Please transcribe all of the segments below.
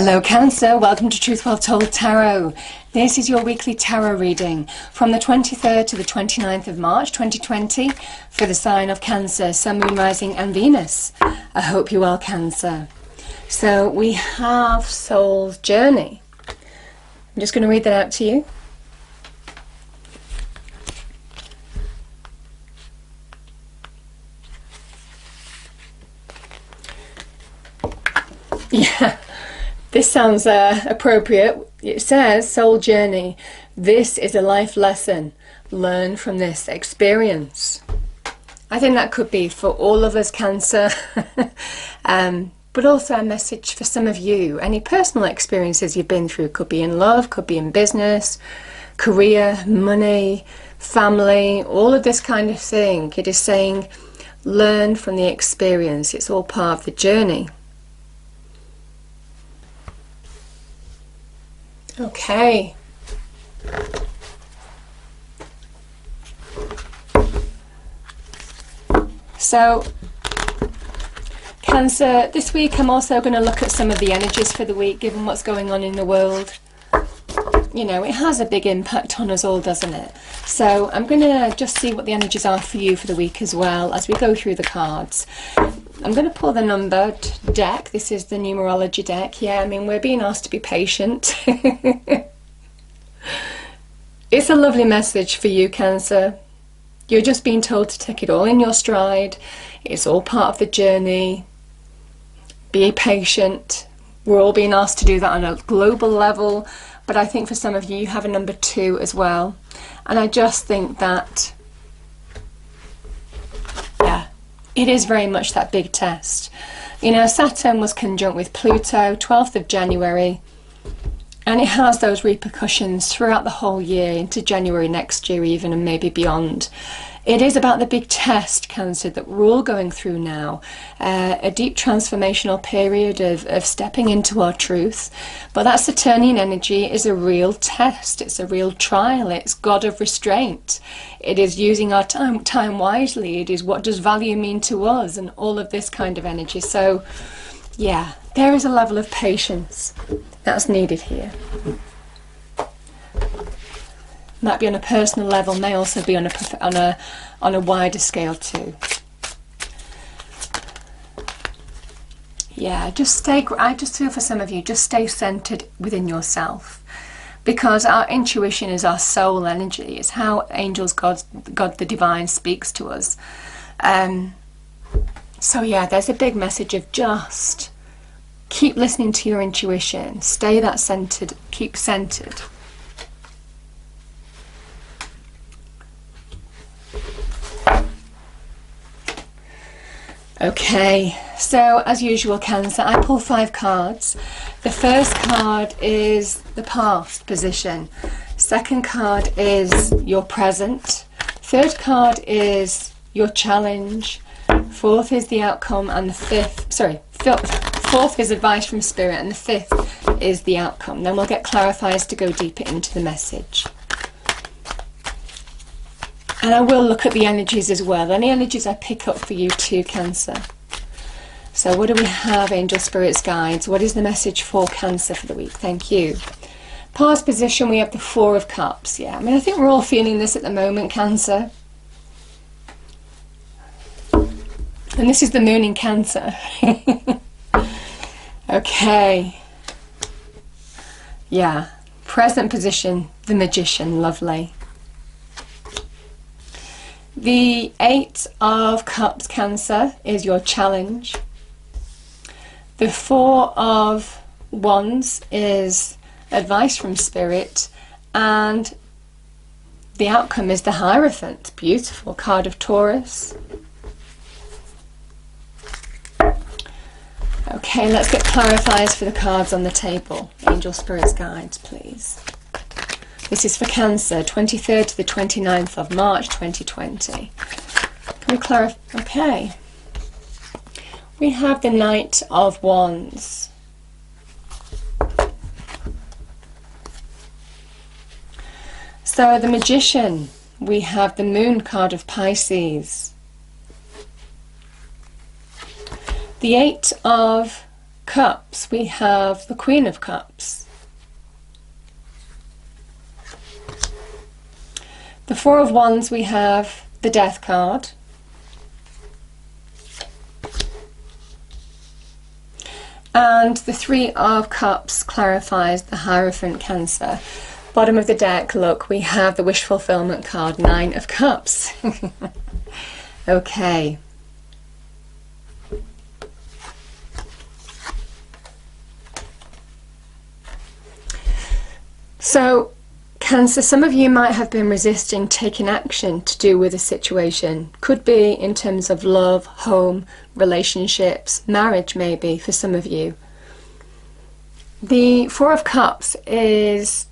Hello Cancer, welcome to Truth Well Told Tarot. This is your weekly tarot reading from the 23rd to the 29th of March 2020 for the sign of Cancer, Sun, Moon, Rising and Venus. I hope you're well, Cancer. So we have Soul's Journey. I'm just going to read that out to you. Yeah. This sounds appropriate. It says, Soul Journey, this is a life lesson. Learn from this experience. I think that could be for all of us, Cancer, but also a message for some of you. Any personal experiences you've been through, could be in love, could be in business, career, money, family, all of this kind of thing. It is saying, learn from the experience. It's all part of the journey. Okay. So, Cancer, this week I'm also going to look at some of the energies for the week, given what's going on in the world. You know, it has a big impact on us all, doesn't it? So I'm going to just see what the energies are for you for the week as well, as we go through the cards. I'm going to pull the numbered deck. This is the numerology deck. Yeah, I mean, we're being asked to be patient. It's a lovely message for you, Cancer. You're just being told to take it all in your stride. It's all part of the journey. Be patient. We're all being asked to do that on a global level. But I think for some of you, you have a number 2 as well. And I just think that, yeah, it is very much that big test. You know, Saturn was conjunct with Pluto, 12th of January. And it has those repercussions throughout the whole year, into January next year even, and maybe beyond. It is about the big test, Cancer, that we're all going through now. A deep transformational period of stepping into our truth. But that Saturnian energy is a real test. It's a real trial. It's God of restraint. It is using our time wisely. It is what does value mean to us, and all of this kind of energy. So, yeah, there is a level of patience that's needed here. Might be on a personal level, may also be on a wider scale too. Yeah, I just feel for some of you, just stay centered within yourself, because our intuition is our soul energy. It's how angels, God the divine, speaks to us. So yeah, there's a big message of just keep listening to your intuition, stay that centered, keep centered. Okay, so as usual, Cancer, I pull 5 cards. The first card is the past position. Second card is your present. Third card is your challenge. Fourth is the outcome, and the fourth is advice from spirit, and the fifth is the outcome. Then we'll get clarifiers to go deeper into the message. And I will look at the energies as well. Any energies I pick up for you too, Cancer. So what do we have, angel, spirits, guides? What is the message for Cancer for the week? Thank you. Past position, we have the 4 of Cups. Yeah, I mean, I think we're all feeling this at the moment, Cancer. And this is the moon in Cancer. Okay. Yeah. Present position, the Magician. Lovely. The 8 of Cups, Cancer, is your challenge. The 4 of Wands is advice from spirit. And the outcome is the Hierophant. Beautiful card of Taurus. Okay, let's get clarifiers for the cards on the table. Angel, spirits, guides, please. This is for Cancer, 23rd to the 29th of March 2020. Can we clarify? Okay. We have the Knight of Wands. So the Magician, we have the Moon card of Pisces. The 8 of Cups, we have the Queen of Cups. The Four of Wands, we have the Death card. And the Three of Cups clarifies the Hierophant, Cancer. Bottom of the deck, look, we have the Wish Fulfillment card, Nine of Cups. Okay. So, Cancer, some of you might have been resisting taking action to do with a situation. Could be in terms of love, home, relationships, marriage maybe for some of you. The Four of Cups is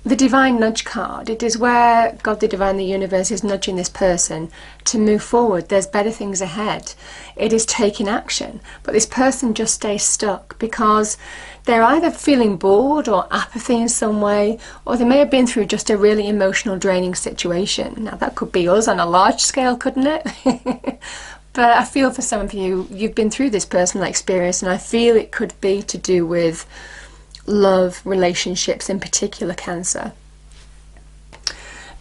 the divine nudge card. It is where God, the divine, the universe is nudging this person to move forward. There's better things ahead. It is taking action. But this person just stays stuck because they're either feeling bored or apathy in some way, or they may have been through just a really emotional, draining situation. Now that could be us on a large scale, couldn't it? But I feel for some of you, you've been through this personal experience, and I feel it could be to do with love, relationships in particular, Cancer.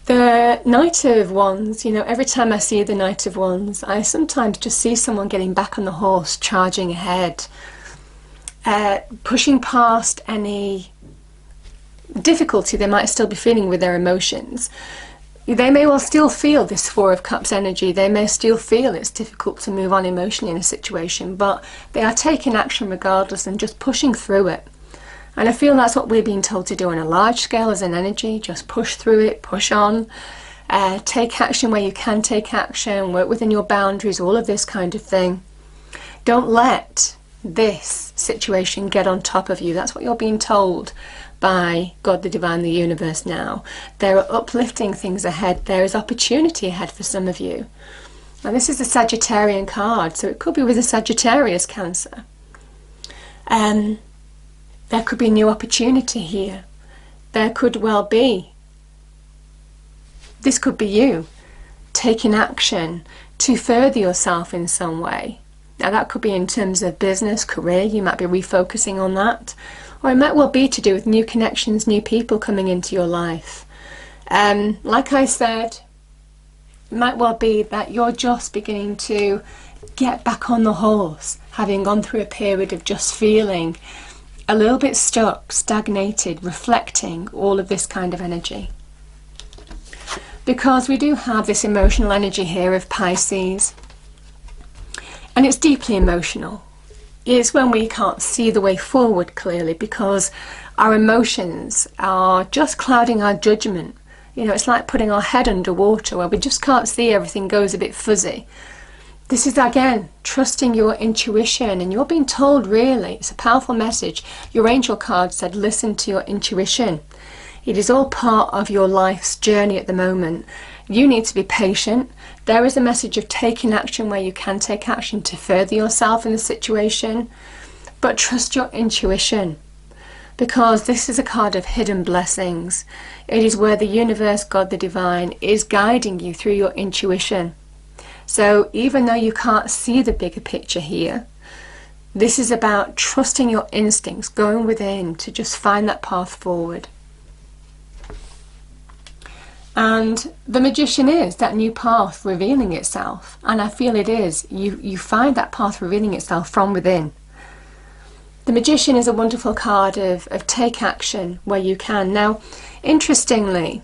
The Knight of Wands, you know, every time I see the Knight of Wands, I sometimes just see someone getting back on the horse, charging ahead, pushing past any difficulty they might still be feeling with their emotions. They may well still feel this Four of Cups energy. They may still feel it's difficult to move on emotionally in a situation, but they are taking action regardless and just pushing through it. And I feel that's what we're being told to do on a large scale as an energy. Just push through it, push on, take action where you can take action, work within your boundaries, all of this kind of thing. Don't let this situation get on top of you. That's what you're being told by God, the divine, the universe now. There are uplifting things ahead. There is opportunity ahead for some of you. And this is a Sagittarian card, so it could be with a Sagittarius, Cancer. There could be new opportunity here. There could well be. This could be you taking action to further yourself in some way. Now that could be in terms of business, career, you might be refocusing on that. Or it might well be to do with new connections, new people coming into your life. Like I said, it might well be that you're just beginning to get back on the horse, having gone through a period of just feeling a little bit stuck, stagnated, reflecting, all of this kind of energy. Because we do have this emotional energy here of Pisces, and it's deeply emotional. It's when we can't see the way forward clearly because our emotions are just clouding our judgment. You know, it's like putting our head underwater where we just can't see, everything goes a bit fuzzy. This is, again, trusting your intuition, and you're being told, really, it's a powerful message. Your angel card said, listen to your intuition. It is all part of your life's journey at the moment. You need to be patient. There is a message of taking action where you can take action to further yourself in the situation, but trust your intuition, because this is a card of hidden blessings. It is where the universe, God, the divine, is guiding you through your intuition. So even though you can't see the bigger picture here, this is about trusting your instincts, going within to just find that path forward. And the Magician is that new path revealing itself, and I feel it is. You find that path revealing itself from within. The Magician is a wonderful card of take action where you can. Now, interestingly,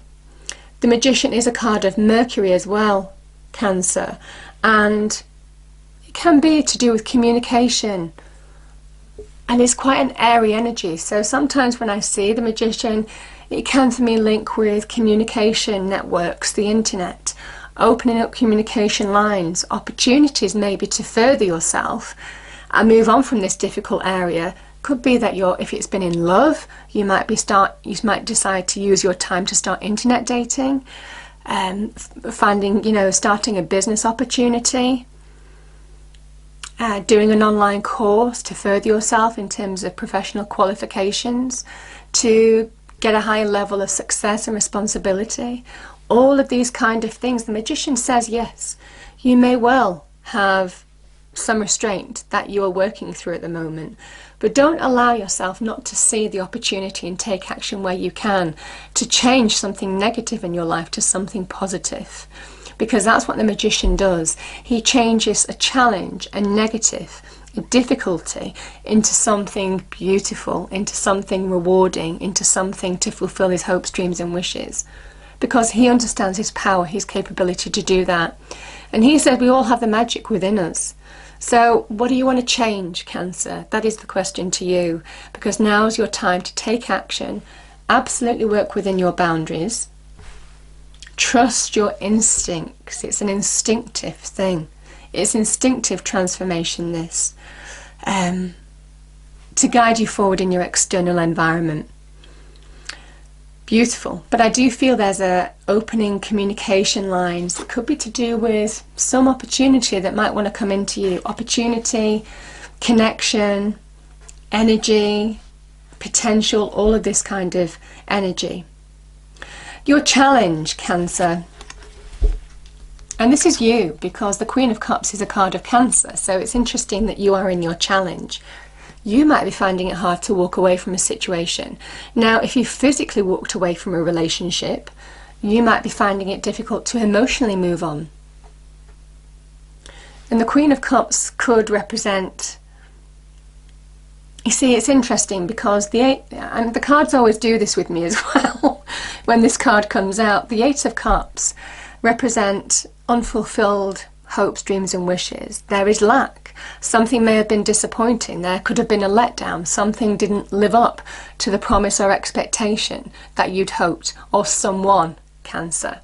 the Magician is a card of Mercury as well, Cancer, and it can be to do with communication, and it's quite an airy energy. So sometimes when I see the Magician, it can for me link with communication networks, the internet, opening up communication lines, opportunities maybe to further yourself and move on from this difficult area. Could be that if it's been in love, you might decide to use your time to start internet dating, finding, starting a business opportunity, doing an online course to further yourself in terms of professional qualifications, to get a higher level of success and responsibility. All of these kind of things. The Magician says, yes, you may well have some restraint that you are working through at the moment, But don't allow yourself not to see the opportunity and take action where you can to change something negative in your life to something positive. Because that's what the magician does. He changes a challenge, a negative, a difficulty into something beautiful, into something rewarding, into something to fulfill his hopes, dreams and wishes. Because he understands his power, his capability to do that. And he said we all have the magic within us. So what do you want to change, Cancer? That is the question to you. Because now's your time to take action, absolutely work within your boundaries. Trust your instincts. It's an instinctive thing. It's instinctive transformation, this. To guide you forward in your external environment. Beautiful. But I do feel there's a opening communication lines. It could be to do with some opportunity that might want to come into you. Opportunity, connection, energy, potential, all of this kind of energy. Your challenge, Cancer, and this is you, because the Queen of Cups is a card of Cancer, so it's interesting that you are in your challenge. You might be finding it hard to walk away from a situation. Now, if you physically walked away from a relationship, you might be finding it difficult to emotionally move on. And the Queen of Cups could represent... You see, it's interesting because and the cards always do this with me as well. When this card comes out, the Eight of Cups represent unfulfilled hopes, dreams and wishes. There is lack. Something may have been disappointing. There could have been a letdown. Something didn't live up to the promise or expectation that you'd hoped, or someone, Cancer.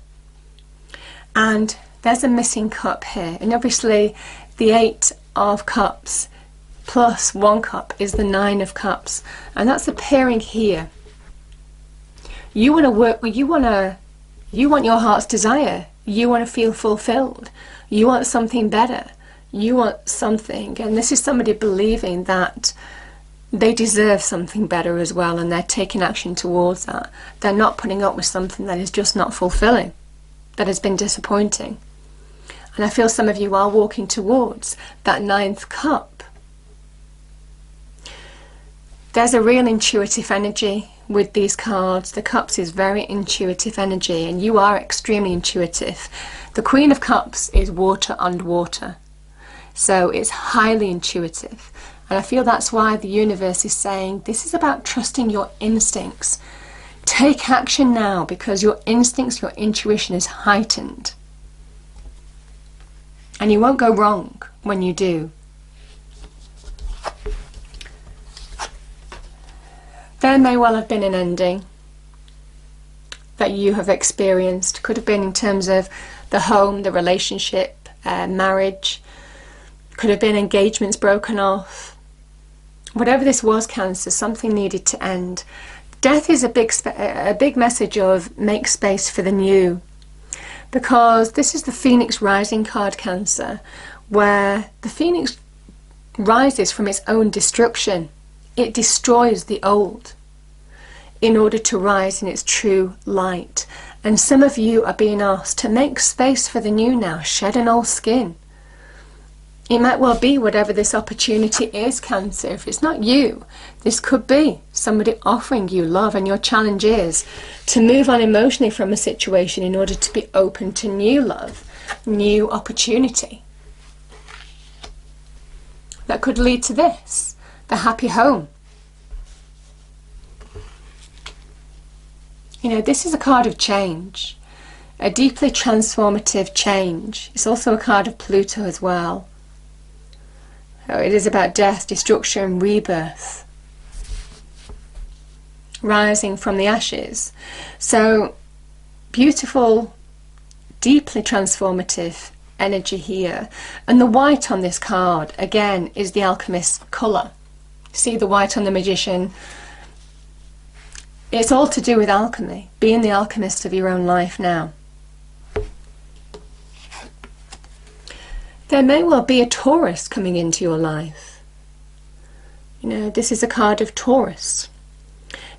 And there's a missing cup here. And obviously the Eight of Cups plus one cup is the Nine of Cups, and that's appearing here. You want to work, you want your heart's desire. You want to feel fulfilled. You want something better. You want something, and this is somebody believing that they deserve something better as well, and they're taking action towards that. They're not putting up with something that is just not fulfilling, that has been disappointing. And I feel some of you are walking towards that Ninth Cup. There's a real intuitive energy with these cards. The Cups is very intuitive energy, and you are extremely intuitive. The Queen of Cups is water and water, so it's highly intuitive. And I feel that's why the universe is saying this is about trusting your instincts. Take action now, because your instincts, your intuition is heightened. And you won't go wrong when you do. There may well have been an ending that you have experienced. Could have been in terms of the home, the relationship, marriage. Could have been engagements broken off. Whatever this was, Cancer, something needed to end. Death is a big message of make space for the new. Because this is the Phoenix Rising card, Cancer, where the Phoenix rises from its own destruction. It destroys the old in order to rise in its true light. And some of you are being asked to make space for the new now, shed an old skin. It might well be whatever this opportunity is, Cancer. If it's not you, this could be somebody offering you love, and your challenge is to move on emotionally from a situation in order to be open to new love, new opportunity. That could lead to this. The happy home. You know, this is a card of change, a deeply transformative change. It's also a card of Pluto as well. So it is about death, destruction, rebirth, rising from the ashes. So beautiful, deeply transformative energy here. And the white on this card, again, is the alchemist's colour. See the white on the magician? It's all to do with alchemy, being the alchemist of your own life now. There may well be a Taurus coming into your life. You know, this is a card of Taurus.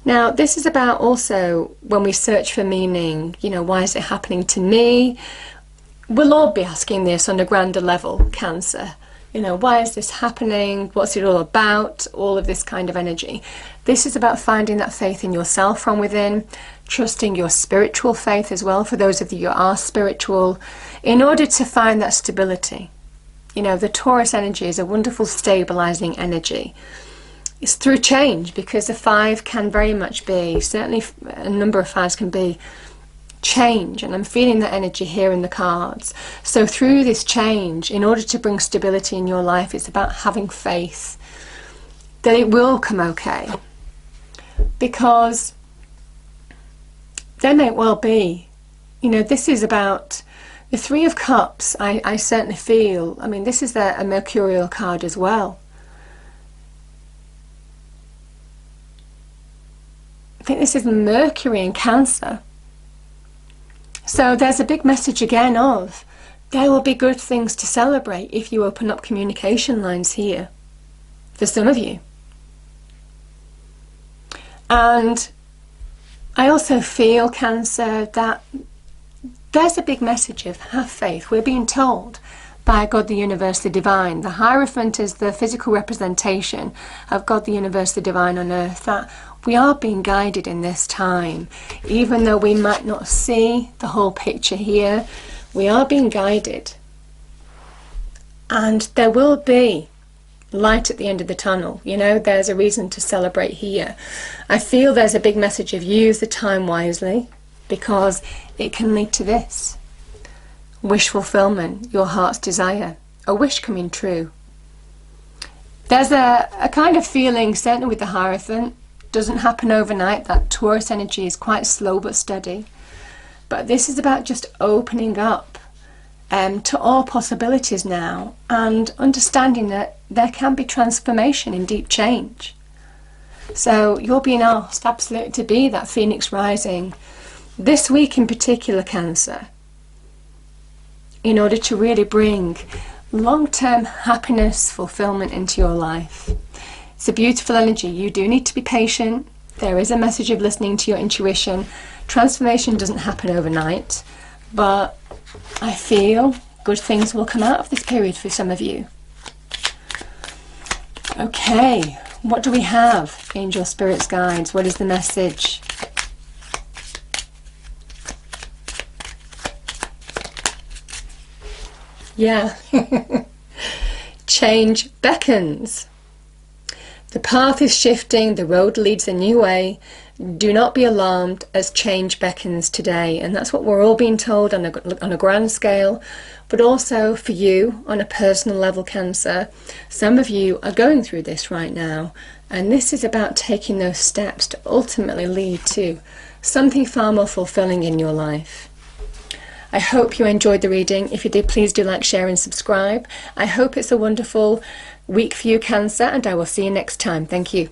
Now, this is about also when we search for meaning, you know, why is it happening to me? We'll all be asking this on a grander level, Cancer. You know, why is this happening? What's it all about? All of this kind of energy. This is about finding that faith in yourself from within, trusting your spiritual faith as well, for those of you who are spiritual, in order to find that stability. You know, the Taurus energy is a wonderful stabilizing energy. It's through change, because the 5 can very much be, certainly a number of 5s can be, change, and I'm feeling that energy here in the cards. So through this change, in order to bring stability in your life, it's about having faith that it will come okay, because there may well be, you know, this is about the 3 of Cups. I certainly feel, I mean, this is a mercurial card as well. I think this is Mercury in Cancer. So there's a big message again of there will be good things to celebrate if you open up communication lines here, for some of you. And I also feel, Cancer, that there's a big message of have faith. We're being told by God, the universe, the divine. The Hierophant is the physical representation of God, the universe, the divine on earth, that we are being guided in this time. Even though we might not see the whole picture here, we are being guided. And there will be light at the end of the tunnel. You know, there's a reason to celebrate here. I feel there's a big message of use the time wisely, because it can lead to this. Wish fulfillment, your heart's desire, a wish coming true. There's a kind of feeling, certainly with the Hierophant, doesn't happen overnight. That Taurus energy is quite slow but steady. But this is about just opening up to all possibilities now, and understanding that there can be transformation in deep change. So you're being asked absolutely to be that phoenix rising this week in particular, Cancer, in order to really bring long-term happiness, fulfillment into your life. It's a beautiful energy. You do need to be patient. There is a message of listening to your intuition. Transformation doesn't happen overnight, but I feel good things will come out of this period for some of you. Okay, what do we have? Angel, spirits, guides. What is the message? Yeah. Change beckons. The path is shifting, the road leads a new way. Do not be alarmed as change beckons today. And that's what we're all being told on a grand scale, but also for you on a personal level, Cancer. Some of you are going through this right now, and this is about taking those steps to ultimately lead to something far more fulfilling in your life. I hope you enjoyed the reading. If you did, please do like, share and subscribe. I hope it's a wonderful week for you, Cancer, and I will see you next time. Thank you.